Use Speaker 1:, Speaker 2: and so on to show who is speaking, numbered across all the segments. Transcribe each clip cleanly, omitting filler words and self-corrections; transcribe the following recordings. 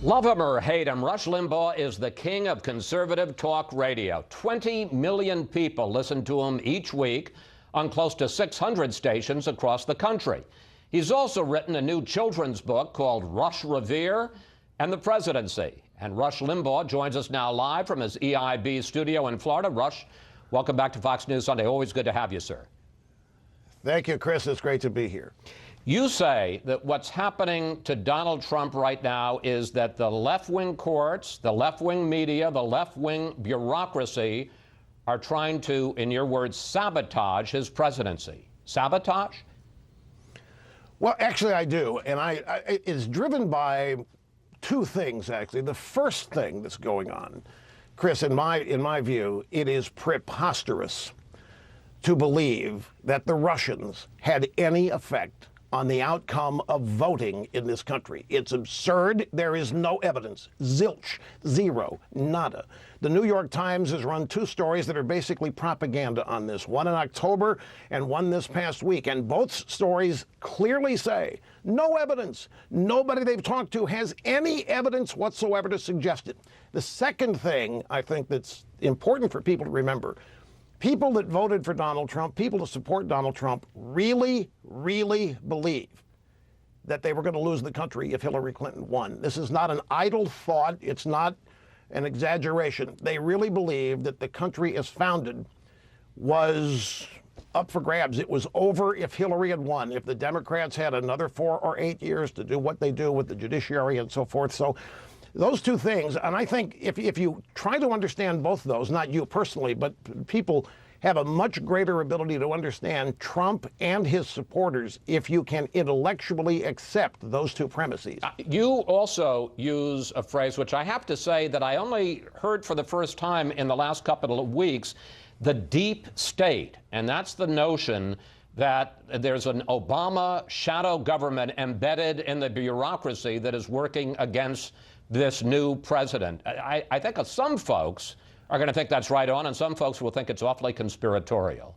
Speaker 1: Love him or hate him, Rush Limbaugh is the king of conservative talk radio. 20 million people listen to him each week on close to 600 stations across the country. He's also written a new children's book called Rush Revere and the Presidency. And Rush Limbaugh joins us now live from his EIB studio in Florida. Rush, welcome back to Fox News Sunday. Always good to have you, sir.
Speaker 2: Thank you, Chris. It's great to be here.
Speaker 1: You say that what's happening to Donald Trump right now is that the left-wing courts, the left-wing media, the left-wing bureaucracy are trying to, in your words, sabotage his presidency. Sabotage?
Speaker 2: Well, actually, I do. And it's driven by two things, actually. The first thing that's going on, Chris, in my view, it is preposterous to believe that the Russians had any effect on the outcome of voting in this country. It's absurd. There is no evidence. Zilch. Zero. Nada. The New York Times has run two stories that are basically propaganda on this, one in October and one this past week. And both stories clearly say no evidence. Nobody they've talked to has any evidence whatsoever to suggest it. The second thing I think that's important for people to remember, people that voted for Donald Trump, people to support Donald Trump, really, really believe that they were going to lose the country if Hillary Clinton won. This is not an idle thought. It's not an exaggeration. They really believe that the country as founded was up for grabs. It was over if Hillary had won, if the Democrats had another 4 or 8 years to do what they do with the judiciary and so forth. So those two things, and I think if you try to understand both of those, not you personally, but people have a much greater ability to understand Trump and his supporters if you can intellectually accept those two premises.
Speaker 1: You also use a phrase which I have to say that I only heard for the first time in the last couple of weeks, the deep state. And that's the notion that there's an Obama shadow government embedded in the bureaucracy that is working against this new president. I think some folks are going to think that's right on, and some folks will think it's awfully conspiratorial.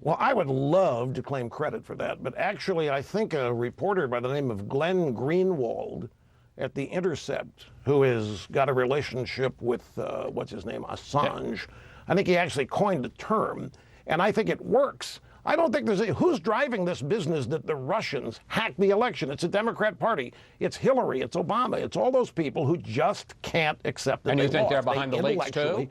Speaker 2: Well, I would love to claim credit for that, but actually I think a reporter by the name of Glenn Greenwald at The Intercept, who has got a relationship with, what's his name, Assange, I think he actually coined the term, and I think it works. I don't think who's driving this business that the Russians hacked the election? It's the Democrat Party. It's Hillary. It's Obama. It's all those people who just can't accept that.
Speaker 1: And you think
Speaker 2: they're
Speaker 1: behind the leaks too?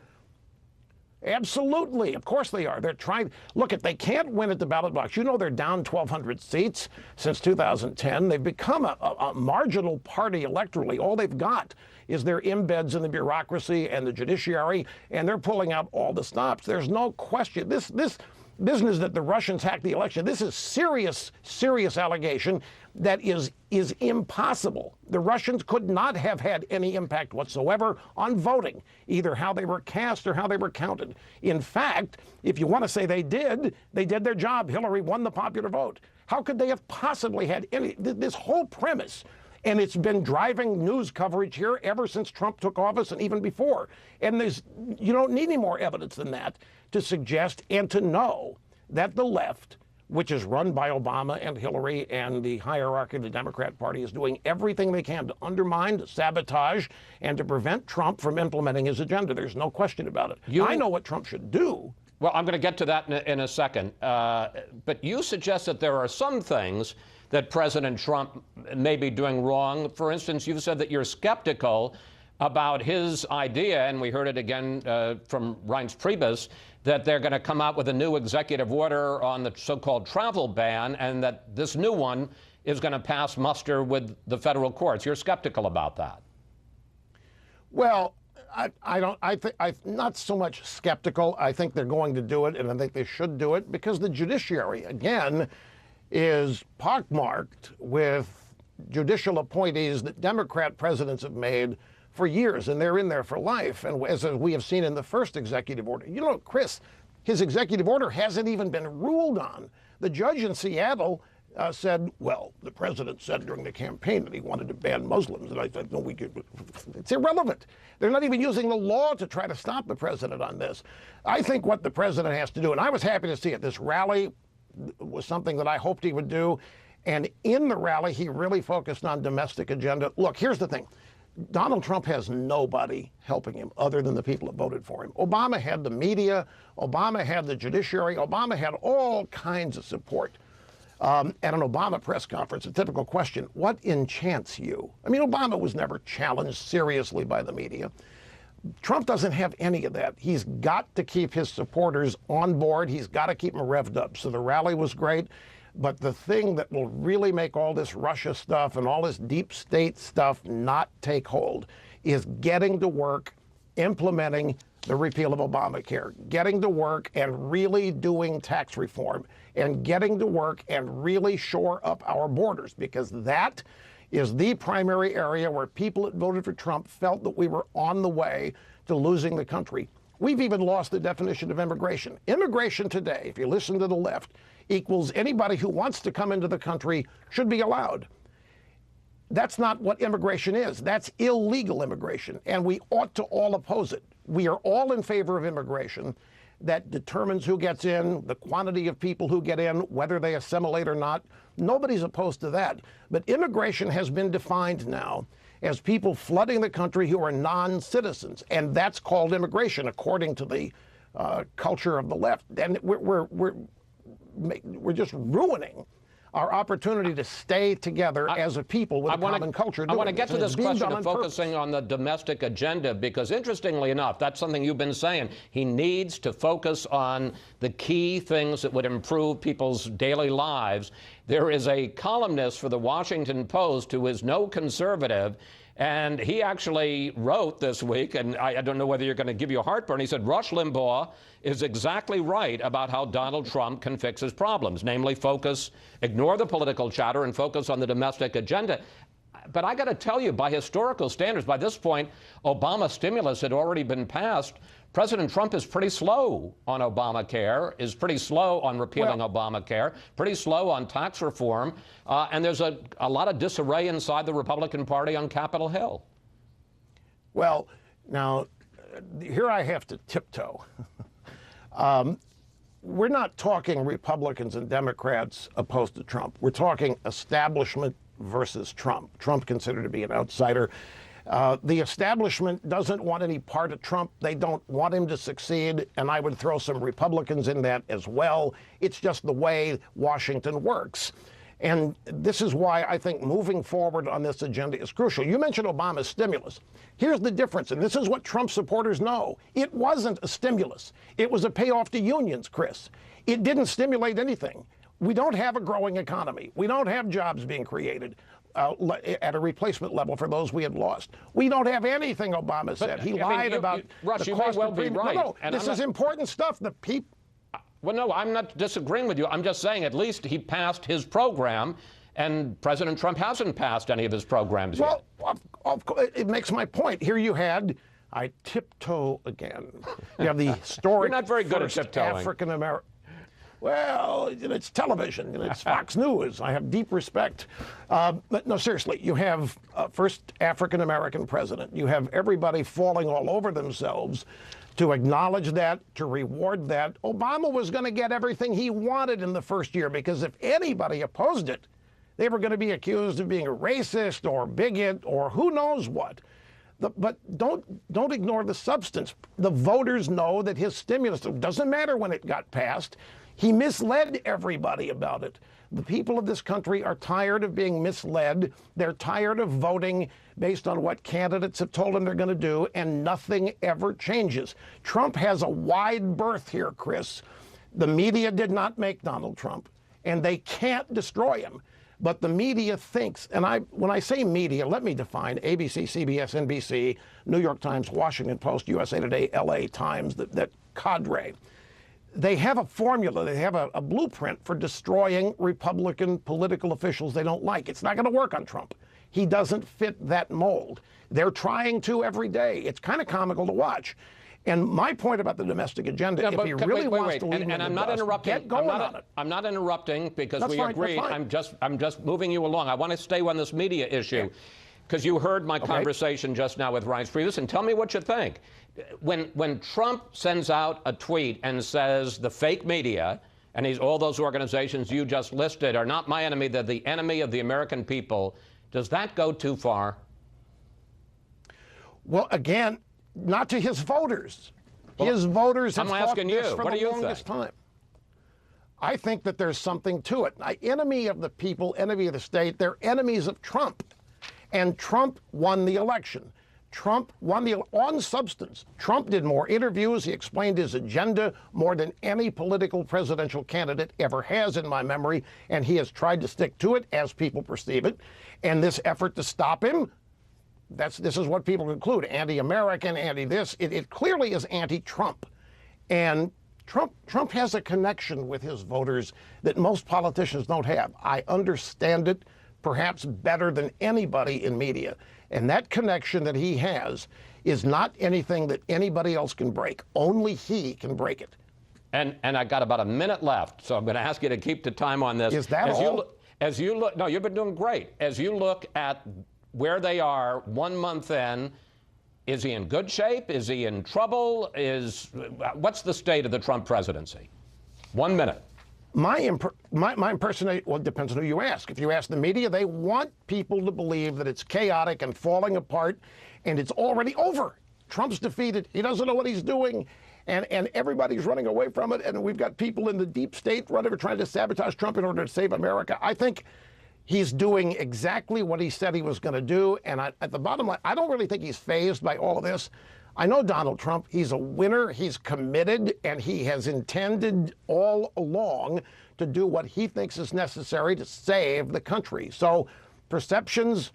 Speaker 2: Absolutely. Of course they are. They're trying. Look, if they can't win at the ballot box, you know they're down 1,200 seats since 2010. They've become a marginal party electorally. All they've got is their embeds in the bureaucracy and the judiciary, and they're pulling out all the stops. There's no question. This business that the Russians hacked the election, this is serious allegation that is impossible. The Russians could not have had any impact whatsoever on voting, either how they were cast or how they were counted. In fact, if you want to say they did their job. Hillary won the popular vote. How could they have possibly had this whole premise? And it's been driving news coverage here ever since Trump took office and even before. And you don't need any more evidence than that to suggest and to know that the left, which is run by Obama and Hillary and the hierarchy of the Democrat Party, is doing everything they can to undermine, to sabotage, and to prevent Trump from implementing his agenda. There's no question about it. I know what Trump should do.
Speaker 1: Well, I'm going to get to that in a second. But you suggest that there are some things that President Trump may be doing wrong. For instance, you've said that you're skeptical about his idea, and we heard it again from Reince Priebus, that they're going to come out with a new executive order on the so-called travel ban, and that this new one is going to pass muster with the federal courts. You're skeptical about that.
Speaker 2: Well, I'm not so much skeptical. I think they're going to do it, and I think they should do it, because the judiciary, again, is pockmarked with judicial appointees that Democrat presidents have made for years, and they're in there for life. And as we have seen in the first executive order, you know, Chris, his executive order hasn't even been ruled on. The judge in Seattle said, well, the president said during the campaign that he wanted to ban Muslims. And I said, no, it's irrelevant. They're not even using the law to try to stop the president on this. I think what the president has to do, and I was happy to see it, this rally was something that I hoped he would do. And in the rally, he really focused on domestic agenda. Look, here's the thing. Donald Trump has nobody helping him other than the people that voted for him. Obama had the media. Obama had the judiciary. Obama had all kinds of support. At an Obama press conference, a typical question, what enchants you? I mean, Obama was never challenged seriously by the media. Trump doesn't have any of that. He's got to keep his supporters on board. He's got to keep them revved up. So the rally was great. But the thing that will really make all this Russia stuff and all this deep state stuff not take hold is getting to work implementing the repeal of Obamacare, getting to work and really doing tax reform, and getting to work and really shore up our borders, because that is the primary area where people that voted for Trump felt that we were on the way to losing the country. We've even lost the definition of immigration. Immigration today, if you listen to the left, equals anybody who wants to come into the country should be allowed. That's not what immigration is. That's illegal immigration, and we ought to all oppose it. We are all in favor of immigration that determines who gets in, the quantity of people who get in, whether they assimilate or not. Nobody's opposed to that. But immigration has been defined now as people flooding the country who are non-citizens, and that's called immigration according to the culture of the left. And we're just ruining our opportunity to stay together as a people with a common culture.
Speaker 1: I want to get to this question of focusing on the domestic agenda, because interestingly enough, that's something you've been saying. He needs to focus on the key things that would improve people's daily lives. There is a columnist for the Washington Post who is no conservative, and he actually wrote this week, and I don't know whether you're going to give you a heartburn. He said, Rush Limbaugh is exactly right about how Donald Trump can fix his problems, namely ignore the political chatter and focus on the domestic agenda. But I got to tell you, by historical standards, by this point, Obama stimulus had already been passed. President Trump is pretty slow on Obamacare, is pretty slow on repealing Obamacare, pretty slow on tax reform, and there's a lot of disarray inside the Republican Party on Capitol Hill.
Speaker 2: Well, now, here I have to tiptoe. We're not talking Republicans and Democrats opposed to Trump. We're talking establishment versus Trump. Trump considered to be an outsider. The establishment doesn't want any part of Trump. They don't want him to succeed, and I would throw some Republicans in that as well. It's just the way Washington works. And this is why I think moving forward on this agenda is crucial. You mentioned Obama's stimulus. Here's the difference, and this is what Trump supporters know. It wasn't a stimulus. It was a payoff to unions, Chris. It didn't stimulate anything. We don't have a growing economy. We don't have jobs being created at a replacement level for those we had lost. We don't have anything, Obama said. He lied about
Speaker 1: Rush,
Speaker 2: the
Speaker 1: you
Speaker 2: cost
Speaker 1: may well
Speaker 2: of
Speaker 1: be
Speaker 2: premium.
Speaker 1: right.
Speaker 2: No,
Speaker 1: And
Speaker 2: this is important stuff. The people.
Speaker 1: Well, no, I'm not disagreeing with you. I'm just saying at least he passed his program, and President Trump hasn't passed any of his programs yet.
Speaker 2: Well, it makes my point. Here you had, I tiptoe again. You have the historic
Speaker 1: You're not very good at tiptoeing.
Speaker 2: African American. Well, it's television. It's Fox News. I have deep respect. But no, seriously, you have first African-American president. You have everybody falling all over themselves to acknowledge that, to reward that. Obama was going to get everything he wanted in the first year, because if anybody opposed it, they were going to be accused of being a racist or bigot or who knows what. But don't ignore the substance. The voters know that his stimulus, it doesn't matter when it got passed, he misled everybody about it. The people of this country are tired of being misled. They're tired of voting based on what candidates have told them they're going to do, and nothing ever changes. Trump has a wide berth here, Chris. The media did not make Donald Trump, and they can't destroy him. But the media thinks, and when I say media, let me define ABC, CBS, NBC, New York Times, Washington Post, USA Today, LA Times, that cadre. They have a formula, they have a blueprint for destroying Republican political officials they don't like. It's not going to work on Trump. He doesn't fit that mold. They're trying to every day. It's kind of comical to watch. And my point about the domestic agenda, if he really wants to leave
Speaker 1: and I'm not interrupting.
Speaker 2: get going on it.
Speaker 1: I'm not interrupting because
Speaker 2: That's
Speaker 1: we
Speaker 2: fine,
Speaker 1: agreed.
Speaker 2: that's fine.
Speaker 1: I'm just moving you along. I want to stay on this media issue because you heard my conversation just now with Reince Priebus, and tell me what you think. When Trump sends out a tweet and says the fake media, and all those organizations you just listed are not my enemy, they're the enemy of the American people. Does that go too far?
Speaker 2: Well, again, not to his voters. His voters have thought this for the longest time. I think that there's something to it. Enemy of the people, enemy of the state, they're enemies of Trump. And Trump won the election. Trump won on substance. Trump did more interviews. He explained his agenda more than any political presidential candidate ever has in my memory. And he has tried to stick to it as people perceive it. And this effort to stop him, this is what people conclude. Anti-American, anti-this. It clearly is anti-Trump. And Trump has a connection with his voters that most politicians don't have. I understand it perhaps better than anybody in media. And that connection that he has is not anything that anybody else can break. Only he can break it.
Speaker 1: And I got about a minute left, so I'm going to ask you to keep the time on this.
Speaker 2: Is that all?
Speaker 1: As you look, no, you've been doing great. As you look at where they are 1 month in, is he in good shape? Is he in trouble? What's the state of the Trump presidency? 1 minute.
Speaker 2: My impersonation, well, it depends on who you ask. If you ask the media, they want people to believe that it's chaotic and falling apart and it's already over. Trump's defeated. He doesn't know what he's doing. And everybody's running away from it. And we've got people in the deep state trying to sabotage Trump in order to save America. I think he's doing exactly what he said he was going to do. And at the bottom line, I don't really think he's fazed by all of this. I know Donald Trump. He's a winner. He's committed, and he has intended all along to do what he thinks is necessary to save the country. So perceptions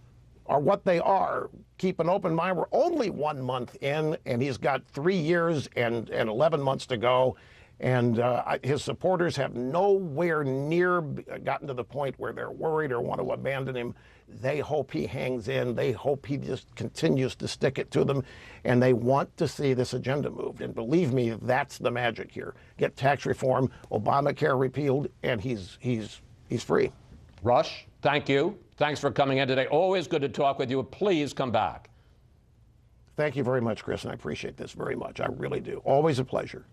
Speaker 2: are what they are. Keep an open mind. We're only 1 month in, and he's got 3 years and 11 months to go. And his supporters have nowhere near gotten to the point where they're worried or want to abandon him. They hope he hangs in. They hope he just continues to stick it to them. And they want to see this agenda moved. And believe me, that's the magic here. Get tax reform, Obamacare repealed, and he's free.
Speaker 1: Rush, thank you. Thanks for coming in today. Always good to talk with you. Please come back.
Speaker 2: Thank you very much, Chris, and I appreciate this very much. I really do. Always a pleasure.